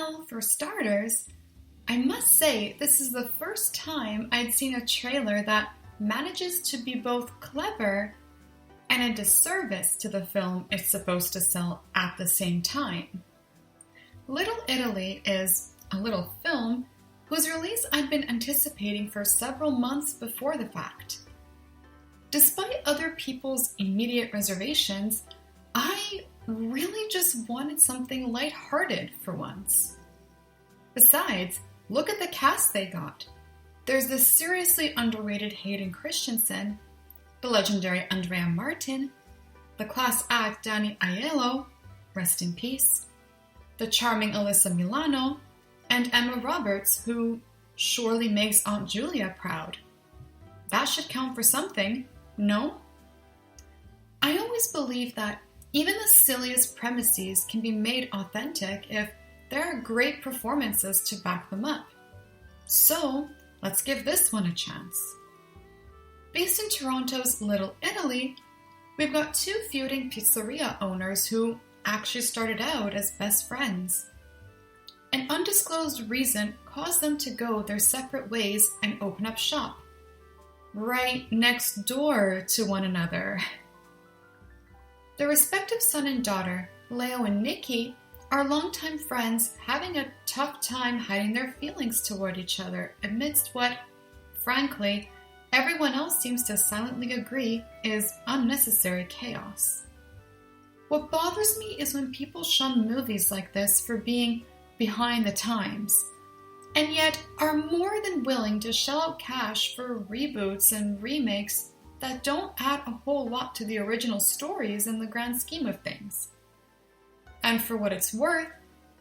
Well, for starters, I must say this is the first time I'd seen a trailer that manages to be both clever and a disservice to the film it's supposed to sell at the same time. Little Italy is a little film whose release I'd been anticipating for several months before the fact. Despite other people's immediate reservations, I really just wanted something lighthearted for once. Besides, look at the cast they got. There's the seriously underrated Hayden Christensen, the legendary Andrea Martin, the class act Danny Aiello, rest in peace, the charming Alyssa Milano, and Emma Roberts, who surely makes Aunt Julia proud. That should count for something, no? I always believe that even the silliest premises can be made authentic if there are great performances to back them up. So, let's give this one a chance. Based in Toronto's Little Italy, we've got two feuding pizzeria owners who actually started out as best friends. An undisclosed reason caused them to go their separate ways and open up shop, right next door to one another. Their respective son and daughter, Leo and Nikki, are longtime friends having a tough time hiding their feelings toward each other amidst what, frankly, everyone else seems to silently agree is unnecessary chaos. What bothers me is when people shun movies like this for being behind the times, and yet are more than willing to shell out cash for reboots and remakes that don't add a whole lot to the original stories in the grand scheme of things. And for what it's worth,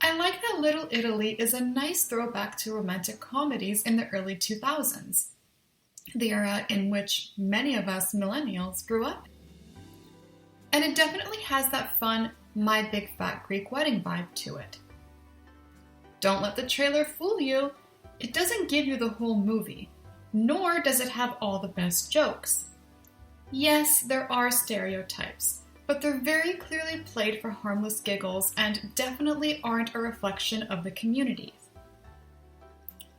I like that Little Italy is a nice throwback to romantic comedies in the early 2000s, the era in which many of us millennials grew up. And it definitely has that fun My Big Fat Greek Wedding vibe to it. Don't let the trailer fool you. It doesn't give you the whole movie, nor does it have all the best jokes. Yes, there are stereotypes, but they're very clearly played for harmless giggles and definitely aren't a reflection of the community.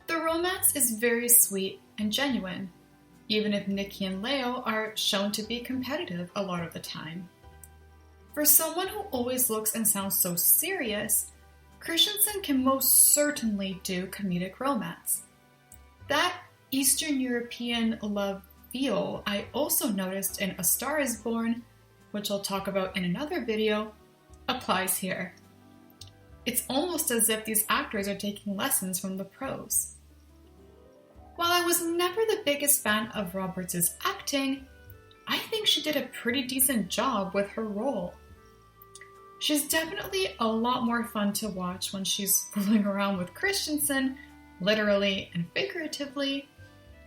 The romance is very sweet and genuine, even if Nikki and Leo are shown to be competitive a lot of the time. For someone who always looks and sounds so serious, Christensen can most certainly do comedic romance. That Eastern European love feel I also noticed in A Star is Born, which I'll talk about in another video, applies here. It's almost as if these actors are taking lessons from the pros. While I was never the biggest fan of Roberts' acting, I think she did a pretty decent job with her role. She's definitely a lot more fun to watch when she's fooling around with Christensen, literally and figuratively,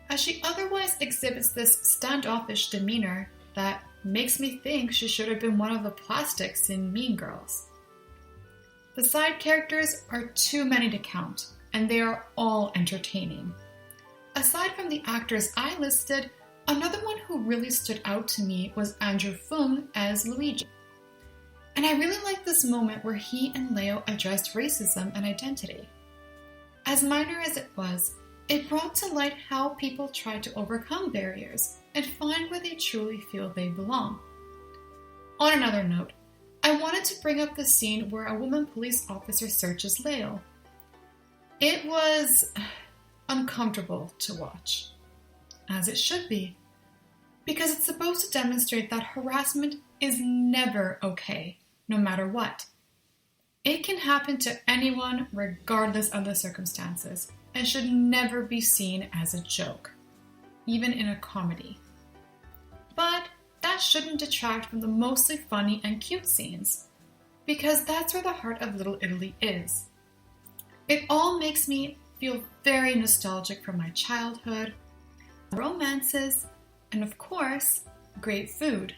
as she otherwise exhibits this standoffish demeanor that makes me think she should have been one of the plastics in Mean Girls. The side characters are too many to count, and they are all entertaining. Aside from the actors I listed, another one who really stood out to me was Andrew Fung as Luigi. And I really like this moment where he and Leo addressed racism and identity. As minor as it was, it brought to light how people try to overcome barriers and find where they truly feel they belong. On another note, I wanted to bring up the scene where a woman police officer searches Leo. It was uncomfortable to watch, as it should be, because it's supposed to demonstrate that harassment is never okay, no matter what. It can happen to anyone regardless of the circumstances, and should never be seen as a joke, even in a comedy. But that shouldn't detract from the mostly funny and cute scenes, because that's where the heart of Little Italy is. It all makes me feel very nostalgic for my childhood, romances, and of course, great food.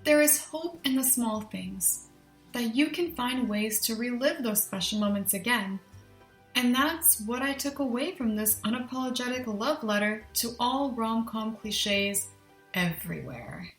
There is hope in the small things, that you can find ways to relive those special moments again. And that's what I took away from this unapologetic love letter to all rom-com cliches everywhere.